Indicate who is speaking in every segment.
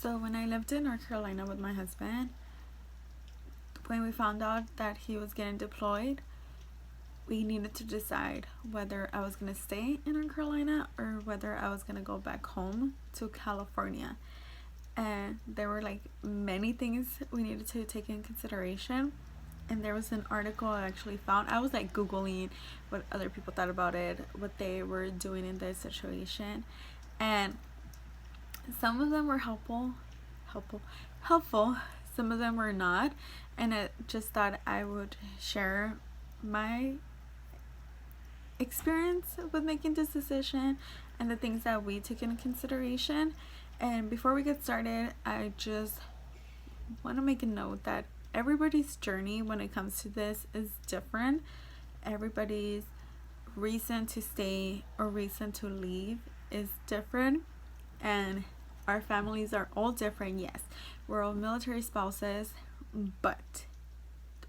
Speaker 1: So when I lived in North Carolina with my husband, when we found out that he was getting deployed, we needed to decide whether I was going to stay in North Carolina or whether I was going to go back home to California. And there were like many things we needed to take in consideration. And there was an article I actually found. I was like Googling what other people thought about it, what they were doing in this situation. And some of them were helpful. Some of them were not. And I just thought I would share my experience with making this decision and the things that we took into consideration. And before we get started, I just want to make a note that everybody's journey when it comes to this is different. Everybody's reason to stay or reason to leave is different, and our families are all different. Yes, we're all military spouses, but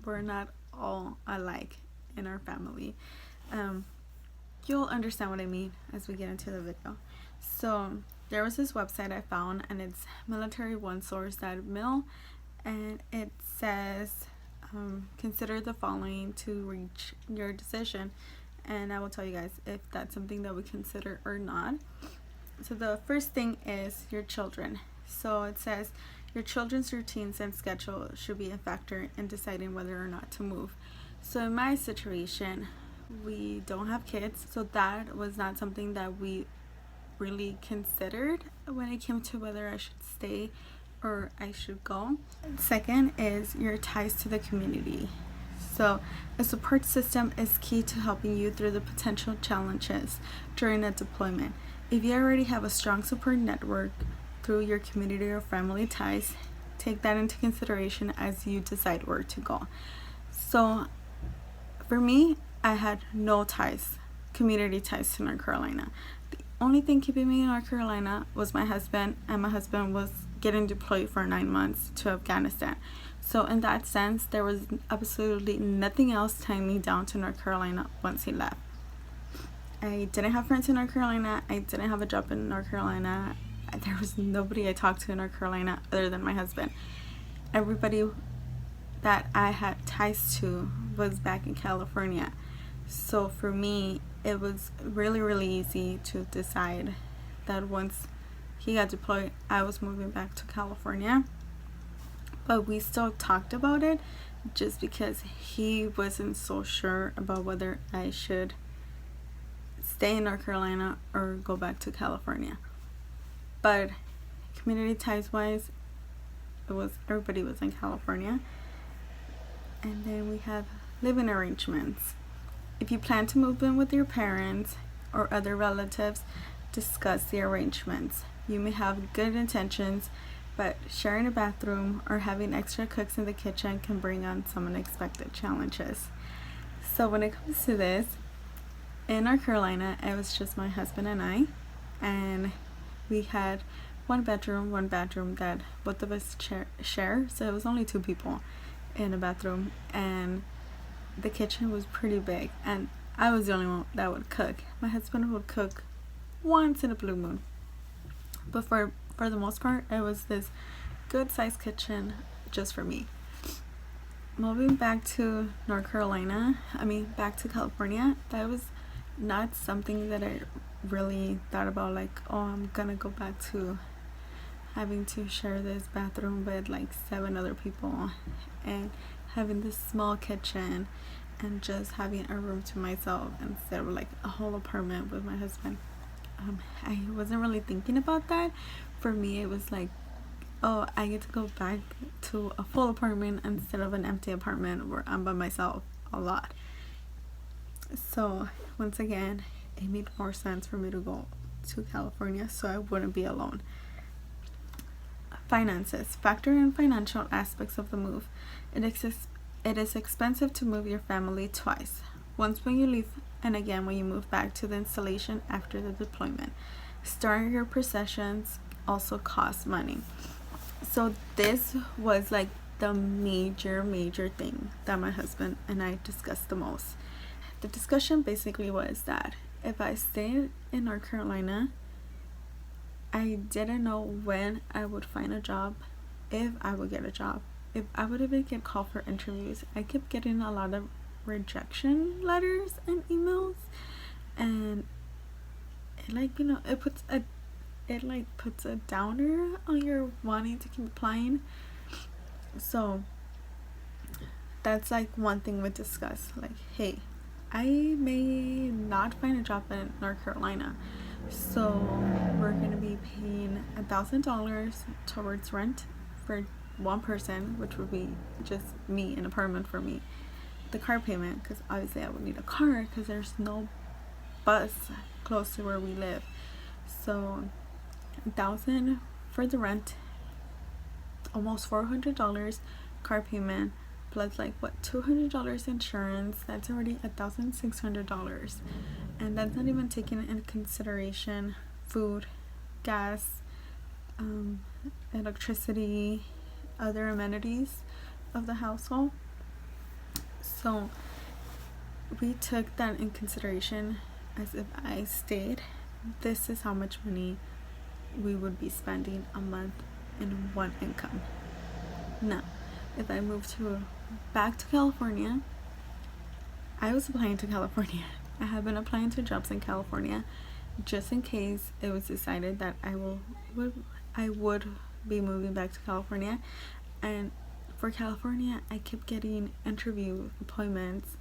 Speaker 1: we're not all alike in our family. You'll understand what I mean as we get into the video. So there was this website I found, and it's militaryOneSource.mil, and it says consider the following to reach your decision, and I will tell you guys if that's something that we consider or not. So the first thing is your children. So it says your children's routines and schedule should be a factor in deciding whether or not to move. So in my situation, we don't have kids, so that was not something that we really considered when it came to whether I should stay or I should go. Second is your ties to the community. So a support system is key to helping you through the potential challenges during a deployment. If you already have a strong support network through your community or family ties, take that into consideration as you decide where to go. So for me, I had no ties, community ties to North Carolina. The only thing keeping me in North Carolina was my husband, and my husband was getting deployed for 9 months to Afghanistan. So in that sense, there was absolutely nothing else tying me down to North Carolina once he left. I didn't have friends in North Carolina. I didn't have a job in North Carolina. There was nobody I talked to in North Carolina other than my husband. Everybody that I had ties to was back in California. So for me, it was really easy to decide that once he got deployed, I was moving back to California. But we still talked about it just because he wasn't so sure about whether I should stay in North Carolina or go back to California. But community ties wise, everybody was in California. And then we have living arrangements. If you plan to move in with your parents or other relatives, discuss the arrangements. You may have good intentions, but sharing a bathroom or having extra cooks in the kitchen can bring on some unexpected challenges. So when it comes to this, in North Carolina, it was just my husband and I, and we had one bedroom that both of us share, so it was only 2 people in a bathroom, and the kitchen was pretty big, and I was the only one that would cook. My husband would cook once in a blue moon, but for the most part, it was this good sized kitchen just for me. Moving back to back to California, that was not something that I really thought about, like, oh, I'm gonna go back to having to share this bathroom with like 7 other people and having this small kitchen and just having a room to myself instead of like a whole apartment with my husband. I wasn't really thinking about that. For me, it was like, oh, I get to go back to a full apartment instead of an empty apartment where I'm by myself a lot. So once again, it made more sense for me to go to California so I wouldn't be alone. Finances. Factor in financial aspects of the move. It is expensive to move your family twice. Once when you leave, and again when you move back to the installation after the deployment. Starting your processions also costs money. So this was like the major thing that my husband and I discussed the most. The discussion basically was that if I stayed in North Carolina, I didn't know when I would find a job, if I would get a job, if I would even get called for interviews. I kept getting a lot of rejection letters and emails, and it, like, it puts a downer on your wanting to keep applying. So that's like one thing we discuss, like, hey, I may not find a job in North Carolina, so we're gonna be paying $1,000 towards rent for one person, which would be just me, an apartment for me, the car payment, because obviously I would need a car because there's no bus close to where we live. So $1,000 for the rent, almost $400 car payment, plus like what, $200 insurance. That's already $1,600, and that's not even taking into consideration food, gas, electricity, other amenities of the household. So we took that in consideration. As if I stayed, this is how much money we would be spending a month in one income. Now, if I moved back to California, I was applying to California. I have been applying to jobs in California just in case it was decided that I would be moving back to California. And for California, I kept getting interview appointments,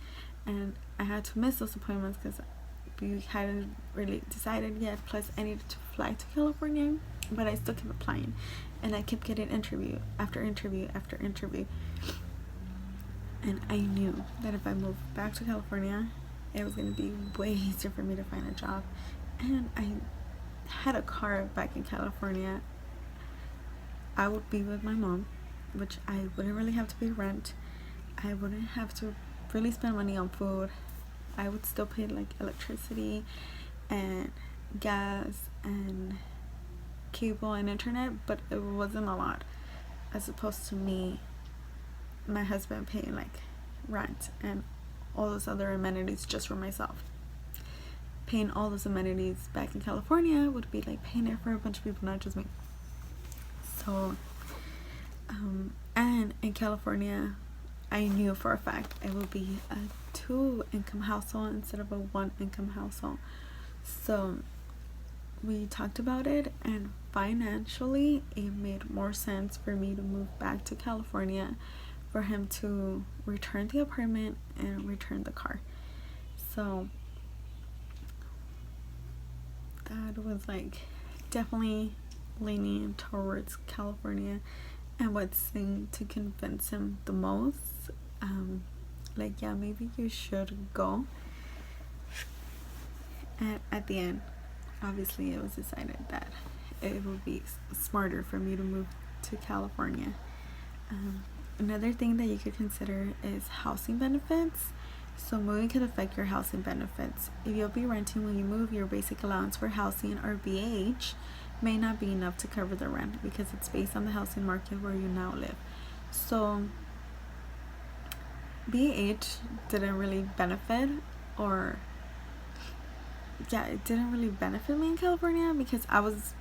Speaker 1: and I had to miss those appointments because we hadn't really decided yet. Plus, I needed to fly to California, but I still kept applying, and I kept getting interview after interview after interview. And I knew that if I moved back to California, it was going to be way easier for me to find a job. And I had a car back in California. I would be with my mom, which I wouldn't really have to pay rent. I wouldn't have to really spend money on food. I would still pay like electricity and gas and cable and internet, but it wasn't a lot, as opposed to me, my husband, paying like rent and all those other amenities just for myself. Paying all those amenities back in California would be like paying it for a bunch of people, not just me. So and in California, I knew for a fact it would be a 2-income household instead of a 1-income household. So we talked about it, and financially it made more sense for me to move back to California, for him to return the apartment and return the car. So that was like definitely leaning towards California. And what seemed to convince him the most, like, yeah, maybe you should go. And at the end, obviously it was decided that it would be smarter for me to move to California. Another thing that you could consider is housing benefits. So moving could affect your housing benefits. If you'll be renting when you move, your basic allowance for housing, or BH, may not be enough to cover the rent because it's based on the housing market where you now live. So BH didn't really benefit, or it didn't really benefit me in California because I was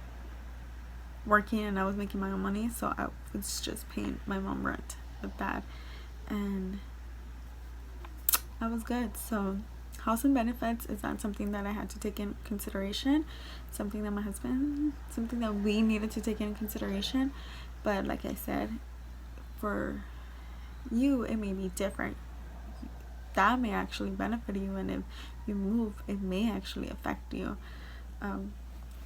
Speaker 1: working and I was making my own money, so I was just paying my mom rent with that, and I was good. So housing benefits is not something that I had to take in consideration, something that we needed to take in consideration. But like I said, for you, it may be different. That may actually benefit you, and if you move, it may actually affect you.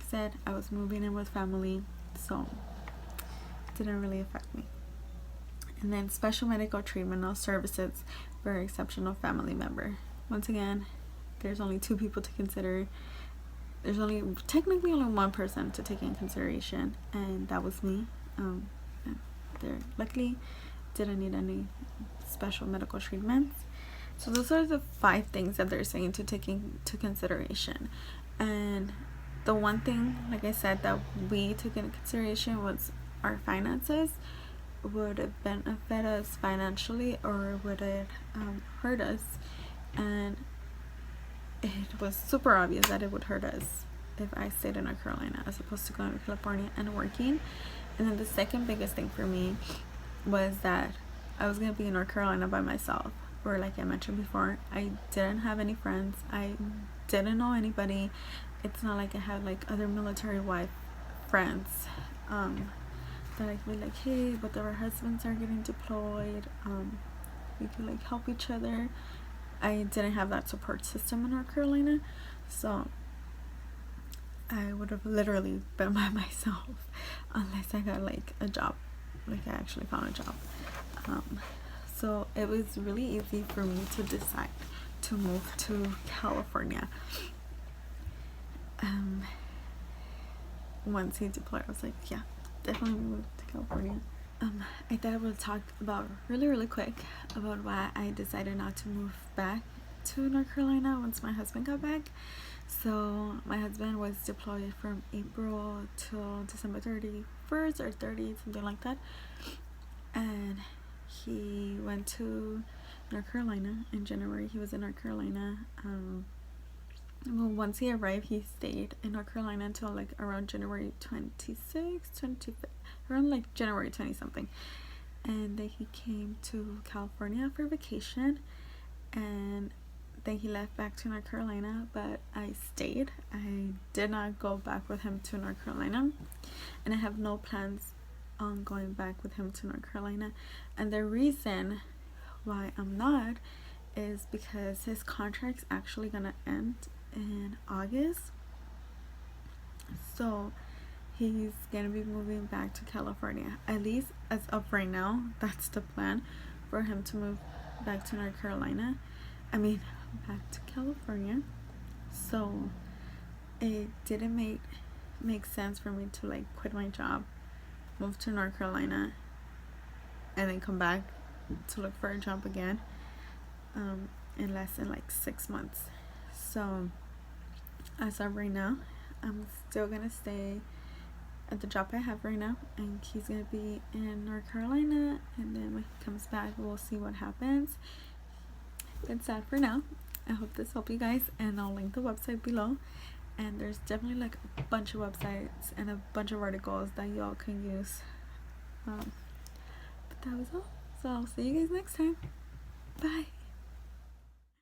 Speaker 1: Said I was moving in with family, so it didn't really affect me. And then special medical treatment or services for an exceptional family member. Once again, there's only 2 people to consider. There's technically only 1 person to take in consideration, and that was me. There luckily didn't need any special medical treatments. So those are the 5 things that they're saying to take into consideration. And the one thing, like I said, that we took into consideration was our finances. Would it benefit us financially, or would it hurt us? And it was super obvious that it would hurt us if I stayed in North Carolina as opposed to going to California and working. And then the second biggest thing for me was that I was going to be in North Carolina by myself, or like I mentioned before, I didn't have any friends, I didn't know anybody. It's not like I had like other military wife friends that I could be like, hey, but our husbands are getting deployed, we could like help each other. I didn't have that support system in North Carolina, so I would have literally been by myself unless I got like a job, like I actually found a job. So it was really easy for me to decide to move to California. Once he deployed, I was like, yeah, definitely move to California. I thought I would talk about really quick about why I decided not to move back to North Carolina once my husband got back. So my husband was deployed from April till December 31st or 30th, something like that, and he went to North Carolina in January. He was in North Carolina. Well, once he arrived, he stayed in North Carolina until like around January 26th, 25th, around like January 20 something. And then he came to California for vacation, and then he left back to North Carolina, but I stayed. I did not go back with him to North Carolina, and I have no plans on going back with him to North Carolina. And the reason why I'm not is because his contract's actually gonna end in August, so he's gonna be moving back to California. At least as of right now, that's the plan, for him to move back to North Carolina. I mean, back to California. So it didn't make sense for me to like quit my job, move to North Carolina, and then come back to look for a job again in less than like 6 months. So as of right now, I'm still gonna stay at the job I have right now, and he's gonna be in North Carolina, and then when he comes back, we'll see what happens. It's sad for now. I hope this helped you guys, and I'll link the website below. And there's definitely like a bunch of websites and a bunch of articles that y'all can use. But that was all. So I'll see you guys next time. Bye.